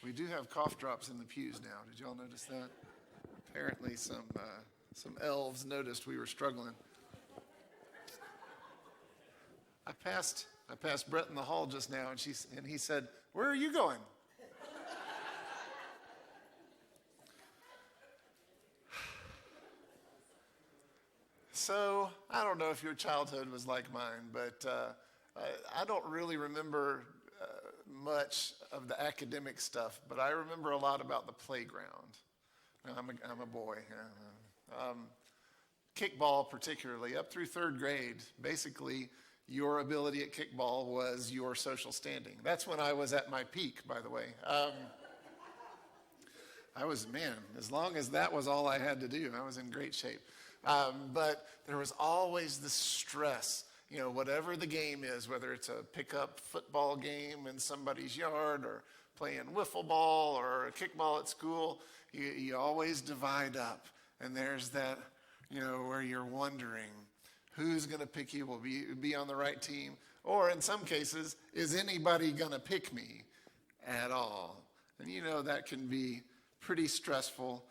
We do have cough drops in the pews now. Did y'all notice that? Apparently some elves noticed we were struggling. I passed Brett in the hall just now, and he said, "Where are you going?" So I don't know if your childhood was like mine, but I don't really remember much of the academic stuff, but I remember a lot about the playground. I'm a boy. Kickball particularly, up through third grade, basically your ability at kickball was your social standing. That's when I was at my peak, by the way. As long as that was all I had to do, I was in great shape. But there was always this stress, whatever the game is, whether it's a pickup football game in somebody's yard or playing wiffle ball or kickball at school, you always divide up. And there's that, where you're wondering who's going to pick you, will be on the right team, or in some cases, is anybody going to pick me at all? And that can be pretty stressful.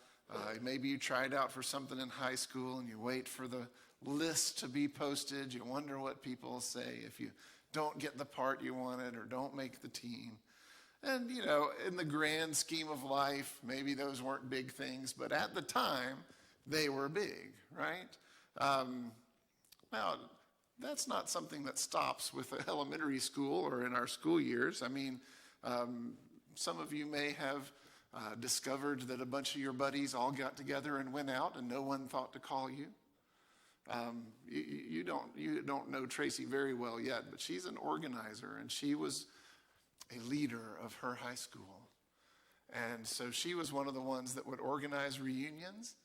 Maybe you tried out for something in high school and you wait for the list to be posted. You wonder what people will say if you don't get the part you wanted or don't make the team. And, in the grand scheme of life, maybe those weren't big things, but at the time, they were big, right? Now, that's not something that stops with elementary school or in our school years. I mean, some of you may have discovered that a bunch of your buddies all got together and went out and no one thought to call you. You don't know Tracy very well yet, but she's an organizer and she was a leader of her high school. And so she was one of the ones that would organize reunions.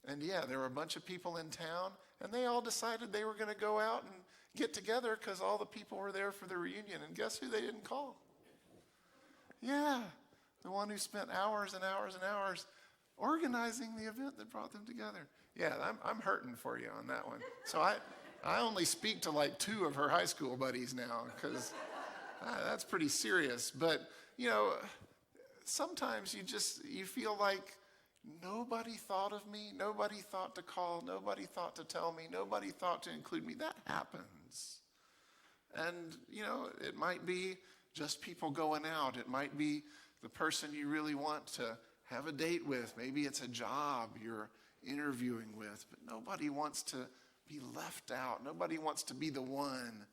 And there were a bunch of people in town and they all decided they were going to go out and get together because all the people were there for the reunion. And guess who they didn't call? Yeah. The one who spent hours and hours and hours organizing the event that brought them together. Yeah, I'm hurting for you on that one. So I only speak to like 2 of her high school buddies now because that's pretty serious. But, sometimes you feel like nobody thought of me, nobody thought to call, nobody thought to tell me, nobody thought to include me. That happens. And, it might be just people going out. It might be the person you really want to have a date with. Maybe it's a job you're interviewing with, but nobody wants to be left out. Nobody wants to be the one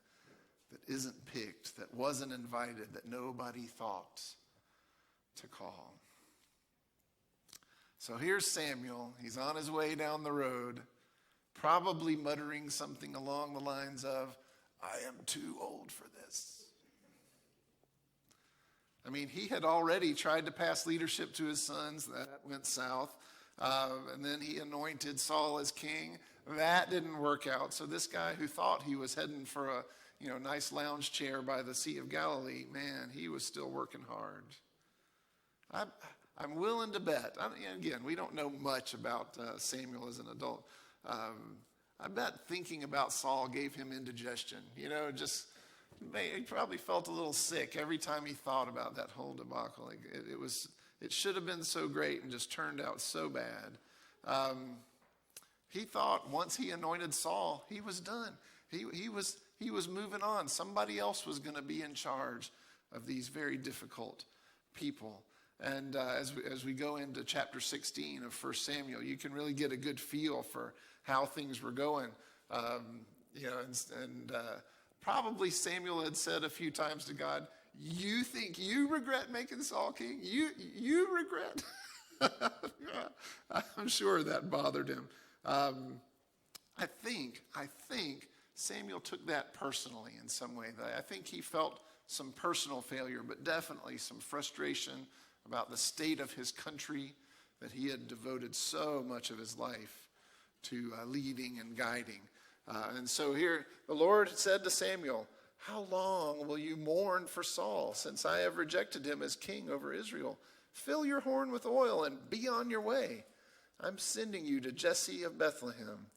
that isn't picked, that wasn't invited, that nobody thought to call. So here's Samuel. He's on his way down the road, probably muttering something along the lines of, "I am too old for this." I mean, he had already tried to pass leadership to his sons. That went south. And then he anointed Saul as king. That didn't work out. So this guy who thought he was heading for a nice lounge chair by the Sea of Galilee, man, he was still working hard. I'm willing to bet. Again, we don't know much about Samuel as an adult. I bet thinking about Saul gave him indigestion. He probably felt a little sick every time he thought about that whole debacle. It should have been so great and just turned out so bad. He thought once he anointed Saul, he was done. He was moving on. Somebody else was going to be in charge of these very difficult people. And as we go into chapter 16 of 1 Samuel, you can really get a good feel for how things were going. Probably Samuel had said a few times to God, "You think you regret making Saul king? You regret?" I'm sure that bothered him. I think Samuel took that personally in some way. I think he felt some personal failure, but definitely some frustration about the state of his country that he had devoted so much of his life to leading and guiding. And so here the Lord said to Samuel, "How long will you mourn for Saul, since I have rejected him as king over Israel? Fill your horn with oil and be on your way. I'm sending you to Jesse of Bethlehem.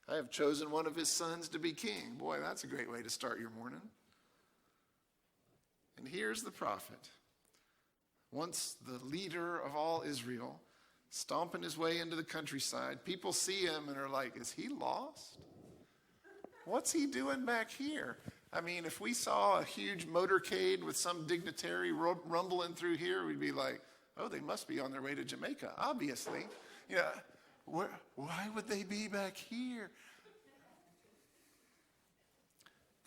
I have chosen one of his sons to be king." Boy, that's a great way to start your morning. And here's the prophet. once the leader of all Israel, stomping his way into the countryside. People see him and are like, is he lost? What's he doing back here? I mean, if we saw a huge motorcade with some dignitary rumbling through here, we'd be like, oh, they must be on their way to Jamaica, obviously. Yeah, why would they be back here?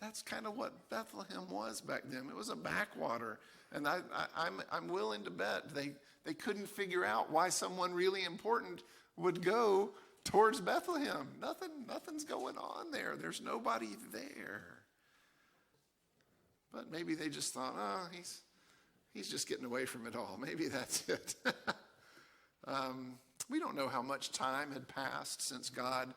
That's kind of what Bethlehem was back then. It was a backwater. And I'm willing to bet they couldn't figure out why someone really important would go towards Bethlehem. Nothing's going on there. There's nobody there. But maybe they just thought, oh, he's just getting away from it all. Maybe that's it. We don't know how much time had passed since God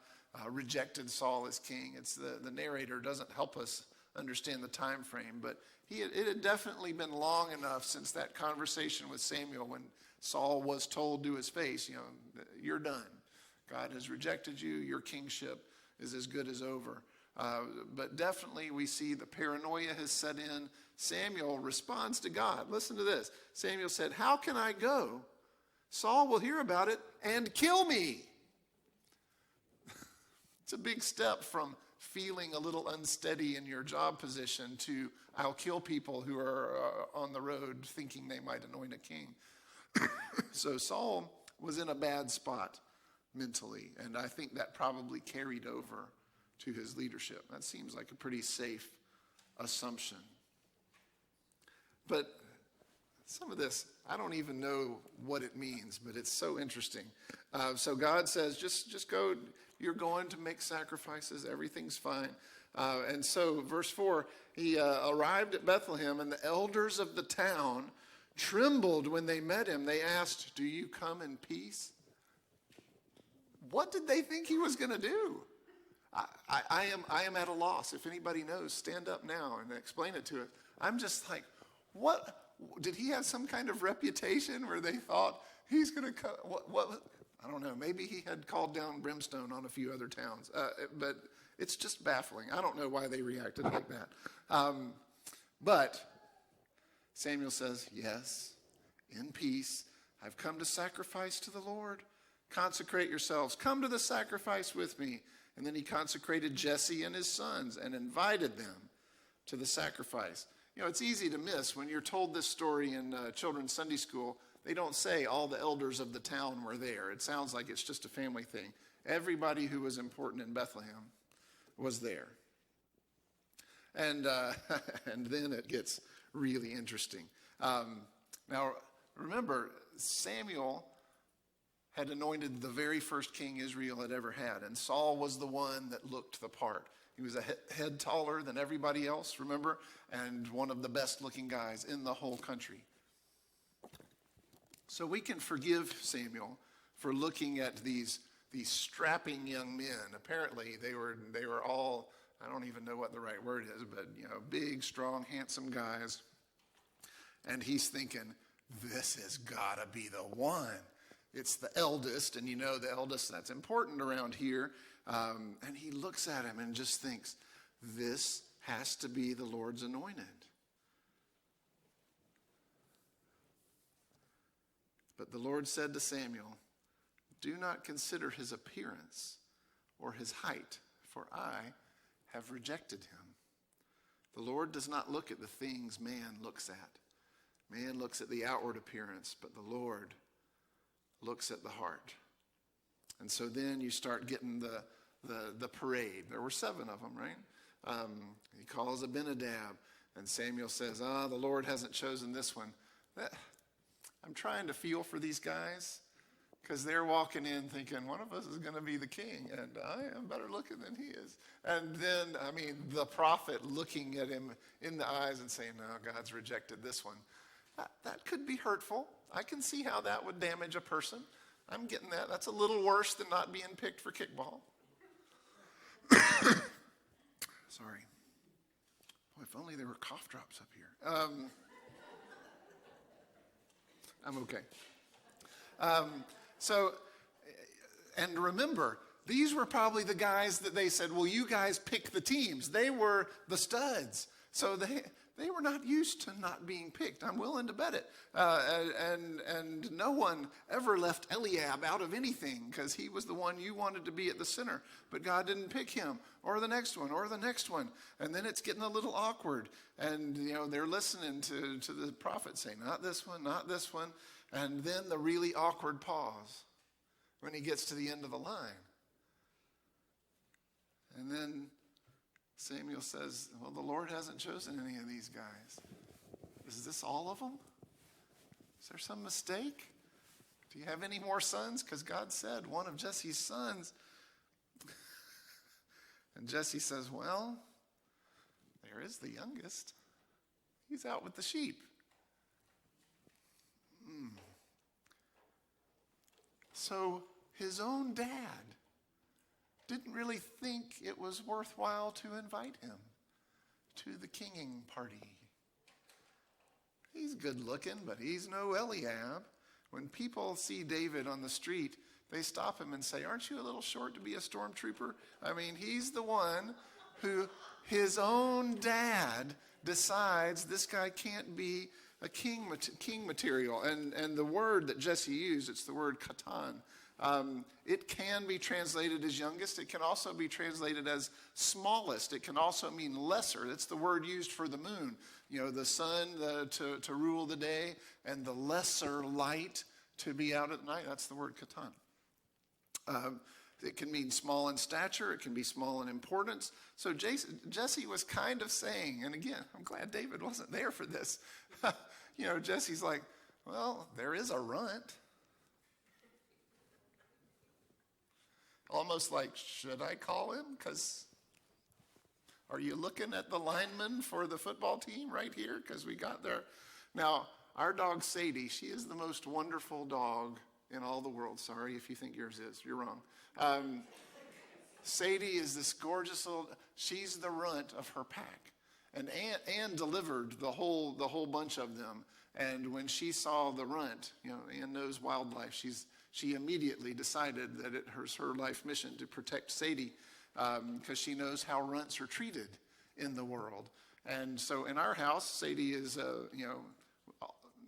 rejected Saul as king. It's the narrator doesn't help us understand the time frame, but it had definitely been long enough since that conversation with Samuel when Saul was told to his face, you're done. God has rejected you. Your kingship is as good as over. But definitely we see the paranoia has set in. Samuel responds to God. Listen to this. Samuel said, how can I go? Saul will hear about it and kill me. It's a big step from feeling a little unsteady in your job position to I'll kill people who are on the road thinking they might anoint a king. So Saul was in a bad spot mentally, and I think that probably carried over to his leadership. That seems like a pretty safe assumption. But some of this, I don't even know what it means, but it's so interesting. So God says, just go. You're going to make sacrifices. Everything's fine. And so verse 4, he arrived at Bethlehem, and the elders of the town trembled when they met him. They asked, do you come in peace? What did they think he was going to do? I am at a loss. If anybody knows, stand up now and explain it to us. I'm just like, what? Did he have some kind of reputation where they thought he's going to come? What? I don't know. Maybe he had called down brimstone on a few other towns. But it's just baffling. I don't know why they reacted like that. But Samuel says, yes, in peace. I've come to sacrifice to the Lord. Consecrate yourselves. Come to the sacrifice with me. And then he consecrated Jesse and his sons and invited them to the sacrifice. It's easy to miss when you're told this story in children's Sunday school. They don't say all the elders of the town were there. It sounds like it's just a family thing. Everybody who was important in Bethlehem was there. And and then it gets really interesting. Now, remember, Samuel had anointed the very first king Israel had ever had. And Saul was the one that looked the part. He was a head taller than everybody else, remember? And one of the best looking guys in the whole country. So we can forgive Samuel for looking at these strapping young men. Apparently they were all, I don't even know what the right word is, but big, strong, handsome guys. And he's thinking, this has got to be the one. It's the eldest, and the eldest, that's important around here. And he looks at him and just thinks, this has to be the Lord's anointed. But the Lord said to Samuel, do not consider his appearance or his height, for I have rejected him. The Lord does not look at the things man looks at. Man looks at the outward appearance, but the Lord looks at the heart. And so then you start getting the parade. There were 7 of them, right? He calls Abinadab, and Samuel says, the Lord hasn't chosen this one. I'm trying to feel for these guys because they're walking in thinking one of us is going to be the king, and I am better looking than he is. And then, the prophet looking at him in the eyes and saying, no, God's rejected this one. That could be hurtful. I can see how that would damage a person. I'm getting that. That's a little worse than not being picked for kickball. Sorry. Boy, if only there were cough drops up here. I'm okay. And remember, these were probably the guys that they said, well, you guys pick the teams. They were the studs. So they were not used to not being picked. I'm willing to bet it. And no one ever left Eliab out of anything because he was the one you wanted to be at the center. But God didn't pick him, or the next one, or the next one. And then it's getting a little awkward. And, they're listening to the prophet saying, not this one, not this one. And then the really awkward pause when he gets to the end of the line. And then Samuel says, well, the Lord hasn't chosen any of these guys. Is this all of them? Is there some mistake? Do you have any more sons? Because God said one of Jesse's sons. And Jesse says, well, there is the youngest. He's out with the sheep. So his own dad didn't really think it was worthwhile to invite him to the kinging party. He's good looking, but he's no Eliab. When people see David on the street, they stop him and say, aren't you a little short to be a stormtrooper? I mean, he's the one who his own dad decides this guy can't be a king material. And the word that Jesse used, it's the word katan. It can be translated as youngest. It can also be translated as smallest. It can also mean lesser. It's the word used for the moon. The sun to rule the day, and the lesser light to be out at night. That's the word katan. It can mean small in stature. It can be small in importance. So Jesse was kind of saying, and again, I'm glad David wasn't there for this. Jesse's like, well, there is a runt. Almost like, should I call him? Because are you looking at the lineman for the football team right here? Because we got there. Now, our dog Sadie, she is the most wonderful dog in all the world. Sorry if you think yours is. You're wrong. Sadie is this gorgeous little, she's the runt of her pack. And Ann delivered the whole bunch of them. And when she saw the runt, Ann knows wildlife. She immediately decided that it was her life mission to protect Sadie because she knows how runts are treated in the world. And so in our house, Sadie is,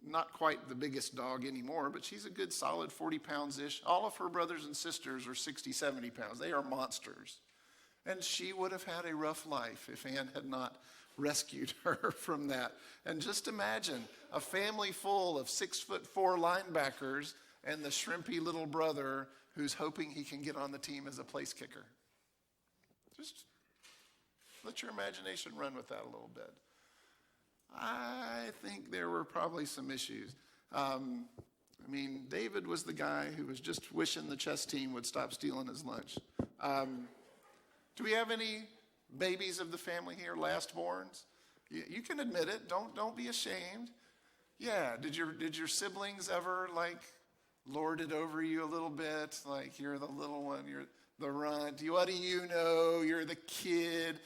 not quite the biggest dog anymore, but she's a good solid 40 pounds-ish. All of her brothers and sisters are 60, 70 pounds. They are monsters. And she would have had a rough life if Ann had not rescued her from that. And just imagine a family full of 6'4" linebackers and the shrimpy little brother who's hoping he can get on the team as a place kicker. Just let your imagination run with that a little bit. I think there were probably some issues. David was the guy who was just wishing the chess team would stop stealing his lunch. Do we have any babies of the family here, lastborns? You can admit it. Don't be ashamed. Yeah. Did your siblings ever lord it over you a little bit? Like you're the little one, you're the runt. What do you know? You're the kid.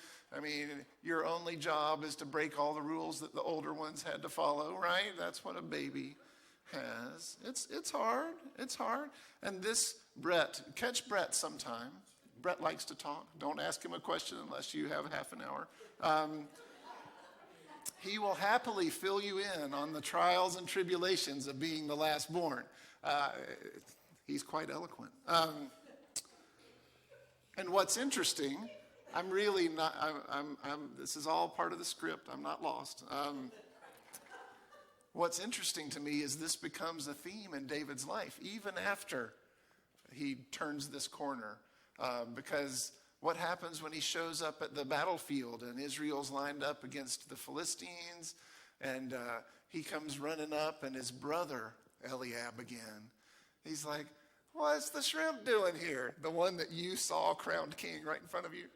Your only job is to break all the rules that the older ones had to follow, right? That's what a baby has. It's hard. It's hard. And this Brett, catch Brett sometime. Brett likes to talk. Don't ask him a question unless you have half an hour. He will happily fill you in on the trials and tribulations of being the last born. He's quite eloquent. And what's interesting, I'm really not, this is all part of the script. I'm not lost. What's interesting to me is this becomes a theme in David's life, even after he turns this corner. Because what happens when he shows up at the battlefield and Israel's lined up against the Philistines, and he comes running up, and his brother, Eliab again, he's like, what's the shrimp doing here? The one that you saw crowned king right in front of you.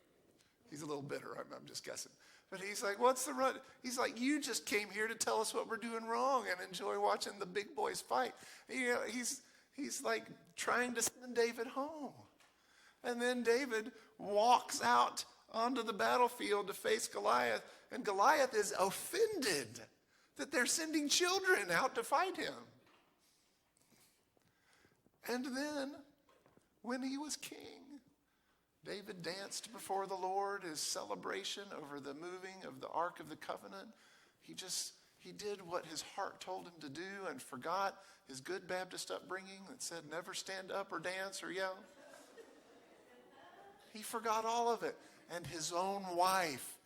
He's a little bitter, I'm just guessing. But he's like, what's the run? He's like, you just came here to tell us what we're doing wrong and enjoy watching the big boys fight. He's like trying to send David home. And then David walks out onto the battlefield to face Goliath, and Goliath is offended that they're sending children out to fight him. And then, when he was king, David danced before the Lord as celebration over the moving of the Ark of the Covenant he did what his heart told him to do and forgot his good Baptist upbringing that said never stand up or dance or yell. He forgot all of it. And his own wife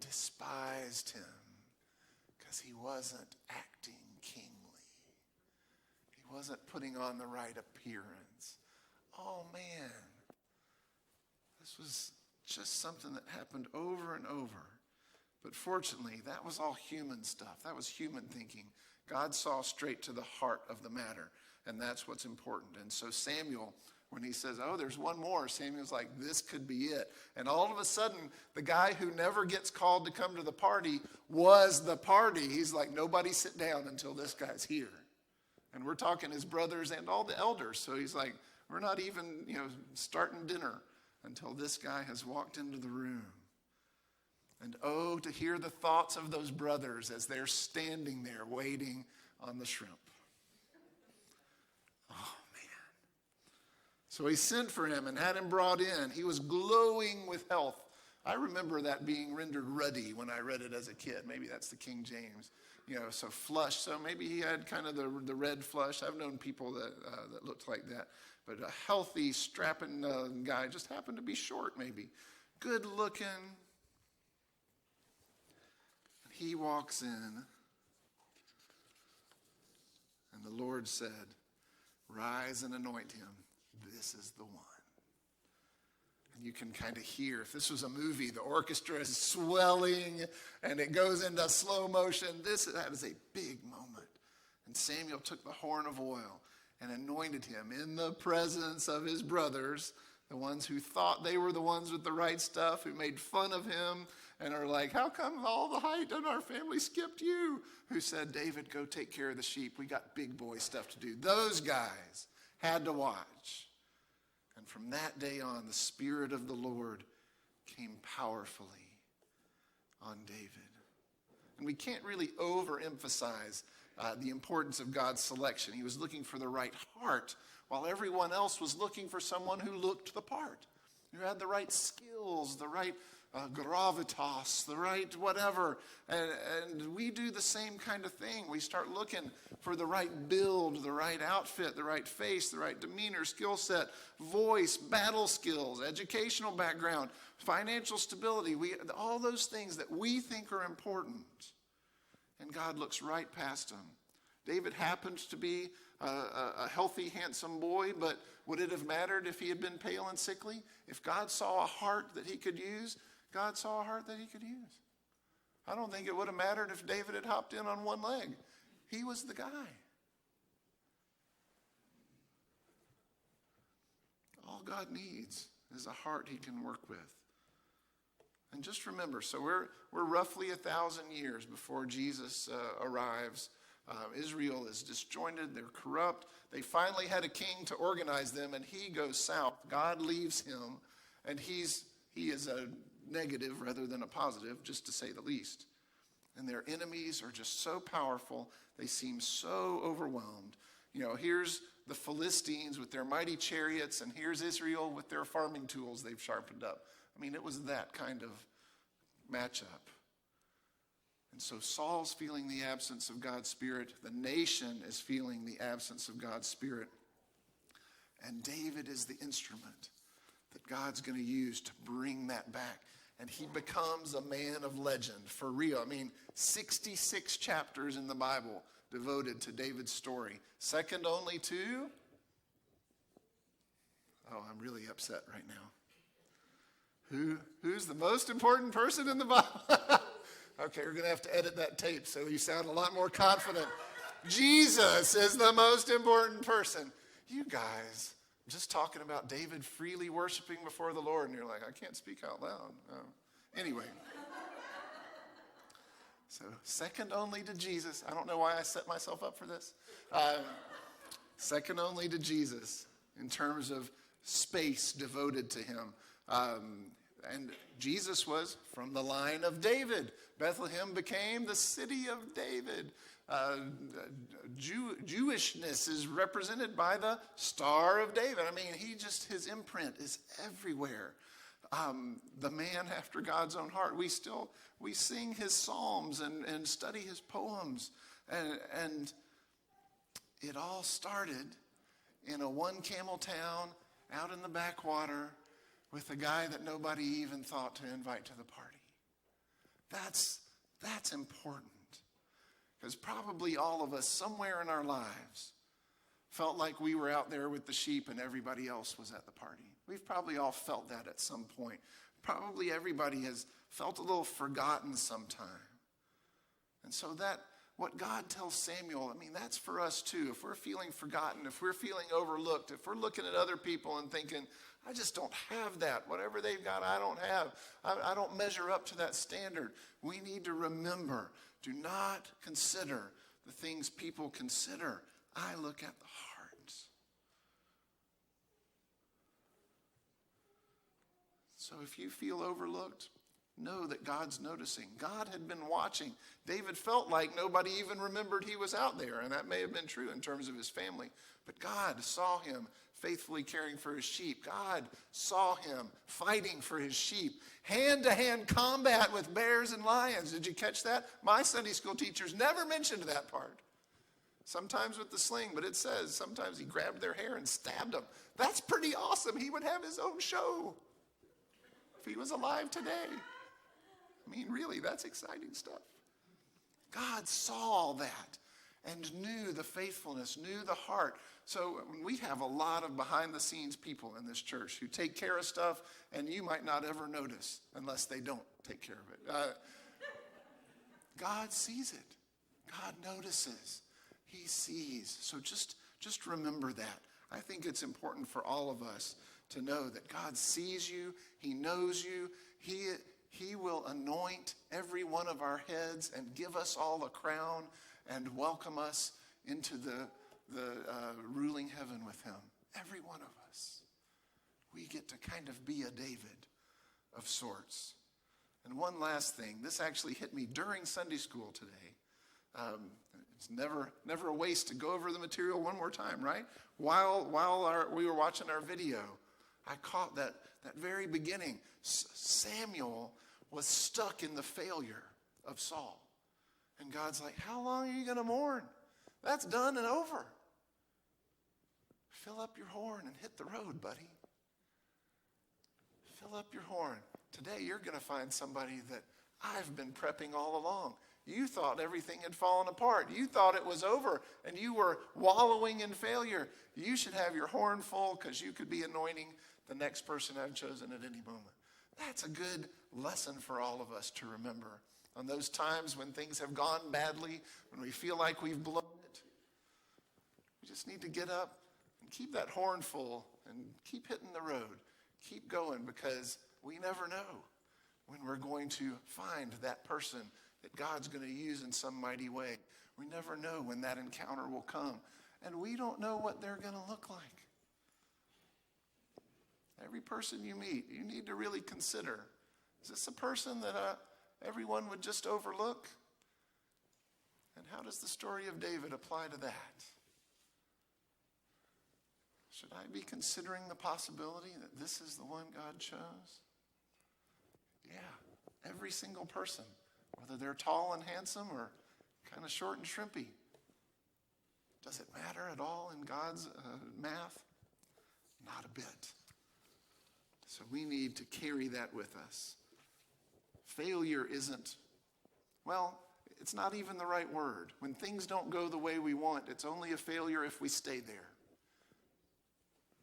despised him because he wasn't acting kingly. He wasn't putting on the right appearance. Oh man, this was just something that happened over and over. But fortunately, that was all human stuff. That was human thinking. God saw straight to the heart of the matter, and that's what's important. And so Samuel, when he says, oh, there's one more, Samuel's like, this could be it. And all of a sudden, the guy who never gets called to come to the party was the party. He's like, nobody sit down until this guy's here. And we're talking his brothers and all the elders. So he's like, we're not even, starting dinner until this guy has walked into the room. And oh, to hear the thoughts of those brothers as they're standing there waiting on the shrimp. Oh, man. So he sent for him and had him brought in. He was glowing with health. I remember that being rendered ruddy when I read it as a kid. Maybe that's the King James. So flush. So maybe he had kind of the red flush. I've known people that looked like that. But a healthy, strapping guy just happened to be short maybe. Good looking. He walks in, and the Lord said, rise and anoint him. This is the one. And you can kind of hear, if this was a movie, the orchestra is swelling, and it goes into slow motion. That is a big moment. And Samuel took the horn of oil and anointed him in the presence of his brothers, the ones who thought they were the ones with the right stuff, who made fun of him, and are like, how come all the height in our family skipped you? Who said, David, go take care of the sheep. We got big boy stuff to do. Those guys had to watch. And from that day on, the Spirit of the Lord came powerfully on David. And we can't really overemphasize the importance of God's selection. He was looking for the right heart, while everyone else was looking for someone who looked the part, who had the right skills, the right gravitas, the right whatever. And we do the same kind of thing. We start looking for the right build, the right outfit, the right face, the right demeanor, skill set, voice, battle skills, educational background, financial stability. All those things that we think are important. And God looks right past them. David happened to be a healthy, handsome boy, but would it have mattered if he had been pale and sickly? If God saw a heart that he could use, God saw a heart that he could use. I don't think it would have mattered if David had hopped in on one leg. He was the guy. All God needs is a heart he can work with. And just remember, so we're roughly 1,000 years before Jesus arrives. Israel is disjointed. They're corrupt. They finally had a king to organize them, and he goes south. God leaves him, and he is a negative rather than a positive, just to say the least. And their enemies are just so powerful. They seem so overwhelmed. Here's the Philistines with their mighty chariots, and here's Israel with their farming tools they've sharpened up. I mean, it was that kind of matchup. And so Saul's feeling the absence of God's Spirit. The nation is feeling the absence of God's Spirit. And David is the instrument that God's going to use to bring that back. And he becomes a man of legend, for real. 66 chapters in the Bible devoted to David's story. Second only to... Oh, I'm really upset right now. Who's the most important person in the Bible? Okay, we're going to have to edit that tape so you sound a lot more confident. Jesus is the most important person. You guys, I'm just talking about David freely worshiping before the Lord, and you're like, I can't speak out loud. Anyway. So, second only to Jesus. I don't know why I set myself up for this. Second only to Jesus in terms of space devoted to him. And Jesus was from the line of David. Bethlehem became the city of David. Jewishness is represented by the Star of David. His imprint is everywhere. the man after God's own heart. We sing his psalms and study his poems. And it all started in a one camel town out in the backwater with a guy that nobody even thought to invite to the party. That's important. Because probably all of us somewhere in our lives felt like we were out there with the sheep and everybody else was at the party. We've probably all felt that at some point. Probably everybody has felt a little forgotten sometime. And so what God tells Samuel, I mean, that's for us too. If we're feeling forgotten, if we're feeling overlooked, if we're looking at other people and thinking, I just don't have that. Whatever they've got, I don't have. I don't measure up to that standard. We need to remember, do not consider the things people consider. I look at the heart. So if you feel overlooked, know that God's noticing. God had been watching. David felt like nobody even remembered he was out there, and that may have been true in terms of his family. But God saw him faithfully caring for his sheep. God saw him fighting for his sheep. Hand-to-hand combat with bears and lions. Did you catch that? My Sunday school teachers never mentioned that part. Sometimes with the sling, but it says sometimes he grabbed their hair and stabbed them. That's pretty awesome. He would have his own show if he was alive today. I mean, really, that's exciting stuff. God saw all that and knew the faithfulness, knew the heart. So we have a lot of behind-the-scenes people in this church who take care of stuff, and you might not ever notice unless they don't take care of it. God sees it. God notices. He sees. So just remember that. I think it's important for all of us to know that God sees you. He knows you. He will anoint every one of our heads and give us all a crown and welcome us into the ruling heaven with him. Every one of us. We get to kind of be a David of sorts. And one last thing. This actually hit me during Sunday school today. It's never a waste to go over the material one more time, right? While we were watching our video, I caught that very beginning. Samuel was stuck in the failure of Saul. And God's like, how long are you going to mourn? That's done and over. Fill up your horn and hit the road, buddy. Fill up your horn. Today you're going to find somebody that I've been prepping all along. You thought everything had fallen apart. You thought it was over and you were wallowing in failure. You should have your horn full because you could be anointing the next person I've chosen at any moment. That's a good lesson for all of us to remember. On those times when things have gone badly, when we feel like we've blown it, we just need to get up and keep that horn full and keep hitting the road. Keep going because we never know when we're going to find that person that God's going to use in some mighty way. We never know when that encounter will come. And we don't know what they're going to look like. Every person you meet, you need to really consider, is this a person that everyone would just overlook? And how does the story of David apply to that? Should I be considering the possibility that this is the one God chose? Yeah, every single person, whether they're tall and handsome or kind of short and shrimpy. Does it matter at all in God's math? Not a bit. So we need to carry that with us. Failure isn't, well, it's not even the right word. When things don't go the way we want, it's only a failure if we stay there.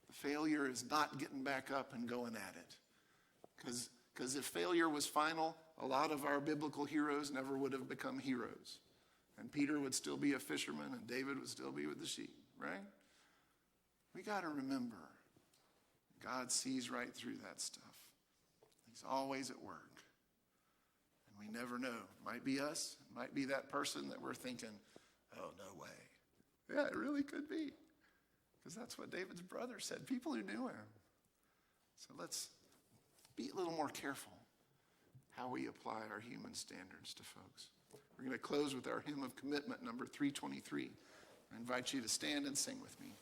The failure is not getting back up and going at it. Because if failure was final, a lot of our biblical heroes never would have become heroes. And Peter would still be a fisherman and David would still be with the sheep, right? We got to remember, God sees right through that stuff. He's always at work. And we never know. It might be us. It might be that person that we're thinking, oh, no way. Yeah, it really could be. Because that's what David's brother said. People who knew him. So let's be a little more careful how we apply our human standards to folks. We're going to close with our hymn of commitment, number 323. I invite you to stand and sing with me.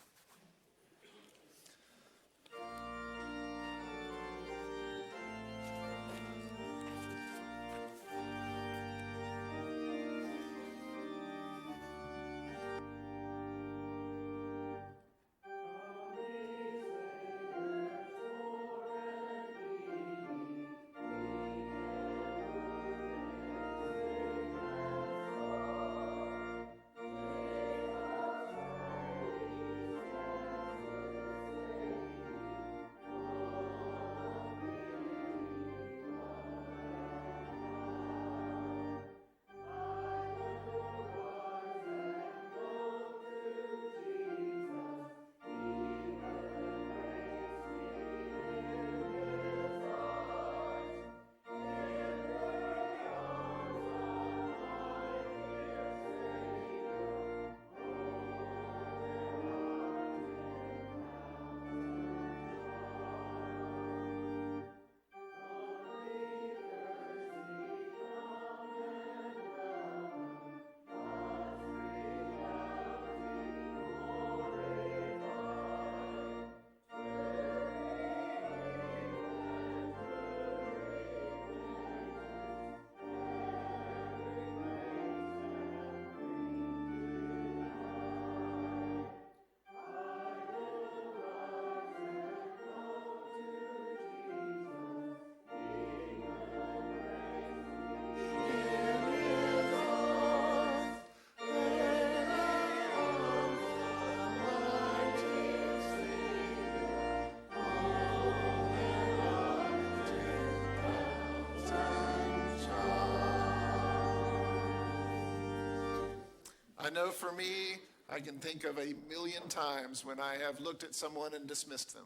I know for me, I can think of a million times when I have looked at someone and dismissed them.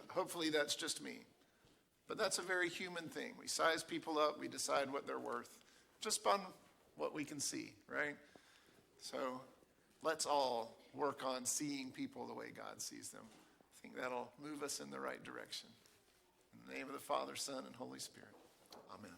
Hopefully that's just me. But that's a very human thing. We size people up, we decide what they're worth, just on what we can see, right? So let's all work on seeing people the way God sees them. I think that'll move us in the right direction. In the name of the Father, Son, and Holy Spirit. Amen.